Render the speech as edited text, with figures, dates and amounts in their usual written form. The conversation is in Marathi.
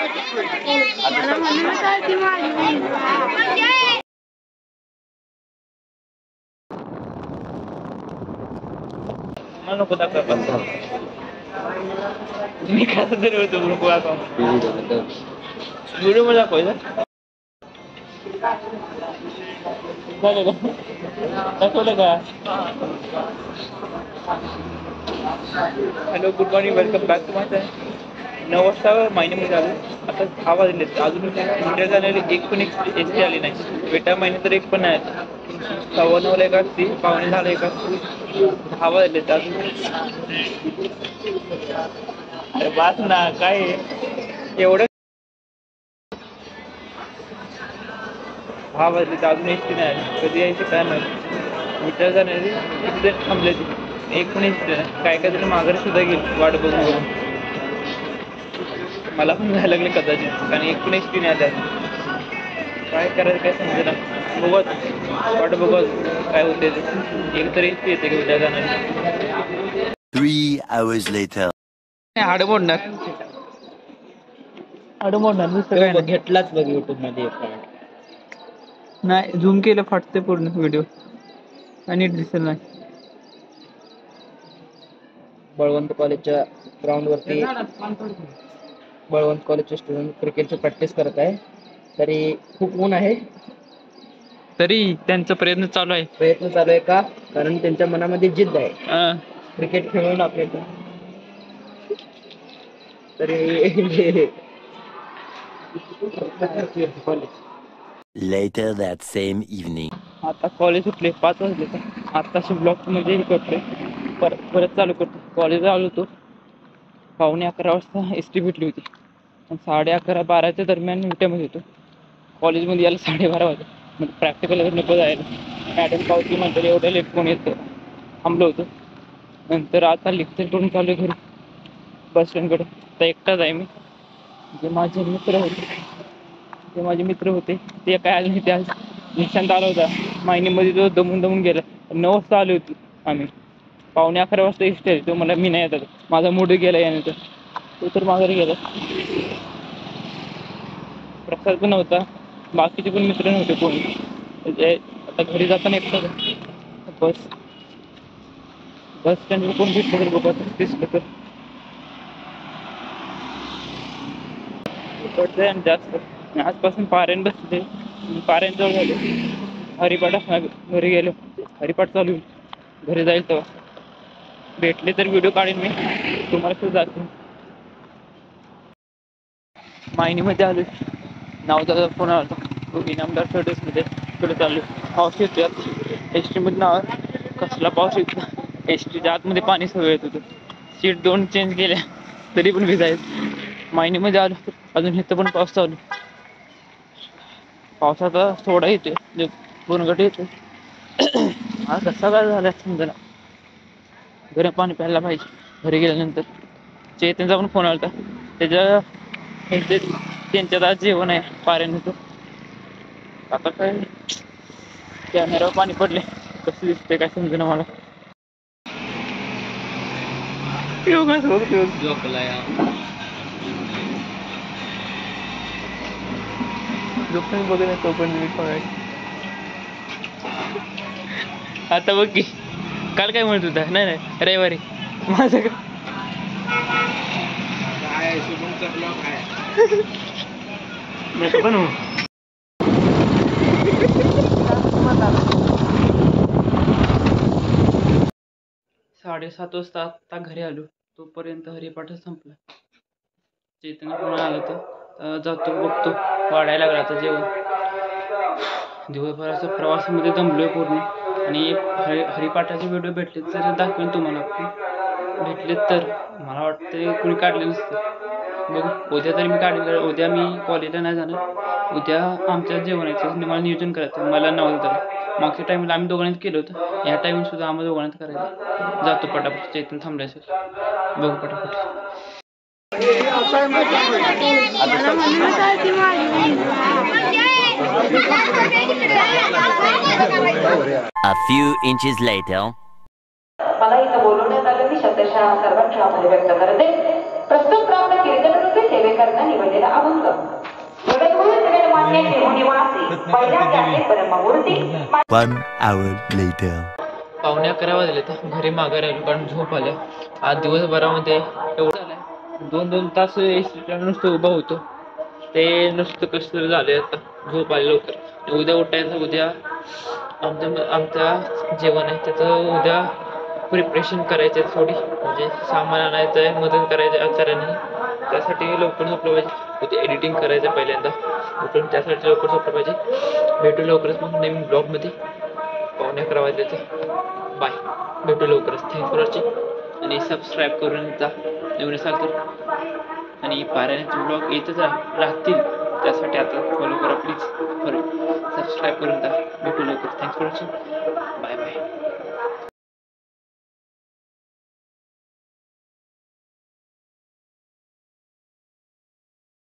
मला नको दाखवा मी कसं तरी होतो नको दाखवा व्हिडिओ मध्ये दाखवायचं दाखवलं का hello good morning welcome back to my channel 9 वाजता महिन्यामध्ये आलो आता 6 वाजले अजून इंडिया जाणारी एक पण एस टी आली नाही बेटा महिने तर एक पण नाही 9:15 एक असती 9:45 एक असती 10 वाजले अजून अरे बात ना काय एवढं 10 वाजले तर अजून एस टी नाही कधी यायची काय नाही विचार जाणारी इथे थांबले ती एक पण एस टी नाही काय तरी माघारी सुद्धा गेली वाट बघून मला पण जायला लागले कदाचित कारण एक पण एस टी नाही त्यात काय करायचं काय समजेना बघत वाट बघत काय होते ते एक तरी एस टी येते की उद्या जाणार 3 hours later हाड मोडणार नुसतं काय नाही घेतलाच बघ युट्यूब मध्ये नाही झूम केलं फाटते पूर्ण व्हिडिओ आणि दिसत नाही बळवंत कॉलेजच्या ग्राउंड वरती बळवंत कॉलेजचे स्टुडंट क्रिकेटची प्रॅक्टिस करत आहे तरी खूप ऊन आहे तरी त्यांचा प्रयत्न चालू आहे का कारण त्यांच्या मनामध्ये जिद्द आहे क्रिकेट खेळून आपल्याला तरी later that same evening आता कॉलेज सुटले 5 वाजले तर आत्ताशी ब्लॉक मध्ये हे करतोय परत चालू करतो कॉलेजला आलो होतो 11:15 वाजता एस टी भेटली होती 11:30-12च्या दरम्यान उठ्यामध्ये होतो कॉलेजमध्ये यायला 12:30 वाजले म्हणजे प्रॅक्टिकल नको जायला मॅडम पावती म्हणतात एवढं लेट कोण येतं थांबलो होतो नंतर आता लेक्चर करून चालू घरी बस स्टँडकडे तर एकटाच आहे मी जे माझे मित्र होते ते काय आले नाही ते आज निशांत आला होता महिन्यामध्ये तो दमून गेला 9 वाजता आले होते आम्ही 11:15 वाजता एस टी तो मला मी नाही येतात माझा मूड गेला यानंतर तो तर माघारी गेला प्रसाद पण नव्हता बाकीचे पण मित्र नव्हते कोणी आता घरी जाताना एकटाच बस स्टँडवर कोण भेटलं तर बघा दिसलं तर आणि जास्त आजपासून पारायण बसले पारायण जवळ झाले हरिपाठ घरी गेलो हरिपाठ चालू घरी जाईल तेव्हा भेटले तर व्हिडिओ काढेन मी तुम्हाला सुद्धा जातो मायनीमध्ये आलो नावचा फोन आला होता तो इनामदार सर्विसमध्ये तिकडे चाललो पाऊस येतो एस टीमध्ये नाव कसला पाऊस येतो एस टीच्या आतमध्ये पाणी सगळं येत होतं सीट 2 चेंज केल्या तरी पण भिजायचं मायनीमध्ये आलो अजून इथं पण पाऊस चालू पावसाचा थोडा येतोय बुरगट येतोय हा कसा काय झाला समजा गरम पाणी प्यायला पाहिजे घरी गेल्यानंतर चेतनचा पण फोन आला होता त्यांच्यात आज जेवण आहे पारायण होतं आता काय कॅमेरावर पाणी पडले कसं दिसतंय काय समजेना मला झोपून बघत तो पण मी आता बघ की काल काय म्हणत होता नाही रविवारी माझं पण 7:30 वाजता आता घरी आलो तोपर्यंत हरिपाठच संपला चैतन्य पण आलं तर जातो बघतो वाढायला लागला आता जेवण दिवसभराच्या प्रवासामध्ये दमलोय पूर्ण आणि हरिपाठाचे व्हिडिओ भेटले तर दाखवेन तुम्हाला भेटले तर मला वाटतं कुणी काढले नसतं बघू उद्या तरी मी काढले उद्या मी कॉलेजला नाही जाणार उद्या आमच्या जेवणाचं मला नियोजन करायचं मला नव्हतं त्याला मागच्या टाईमला आम्ही दोघांनीच केलं होतं ह्या टाईम सुद्धा आम्हाला दोघांनीच करायचं जातो पटापट चैतन्य थांबल्याचं बघू पटापट a few inches later मला इथं बोलवण्यात आलं मी शतशः सर्वांच्या आभार व्यक्त करते प्रस्तुत प्राप्त कीर्तनरूपी सेवेकरता निवडलेला आमंत्रण जगद्गुरु मान्य निवासी पहिल्या जाती परममूर्ती 1 hour later. 11:15 वाजले तर घरी माघारी आलो कारण झोप आल्या. आज दिवसभरामध्ये एवढं झालंय 2-2 तास एसटीला नुसतं उभं होतो. ते नुसतं कसं तरी झालंय आता. झोप आली लवकर. उद्या उठायचं. उद्या आमच्या जेवण आहे त्याचं उद्या प्रिपरेशन करायचं आहे थोडी, म्हणजे सामान आणायचं आहे, मदत करायची आचार्यांनी. त्यासाठी लवकर झोपलं पाहिजे. उद्या एडिटिंग करायचं आहे पहिल्यांदा उठून, त्यासाठी लवकर झोपलं पाहिजे. भेटू लवकरच मग नवीन ब्लॉगमध्ये. 11:15 वाजले तर बाय. भेटू लवकरच. थँक्स फॉर वॉचिंग आणि सबस्क्राईब करून जा नवीन असाल तर. आणि पारायणाचे ब्लॉग येतच राहतील, त्यासाठी आता फॉलो करा प्लीज. सबस्क्राईब करून जा. भेटू लवकर. Thanks for watching.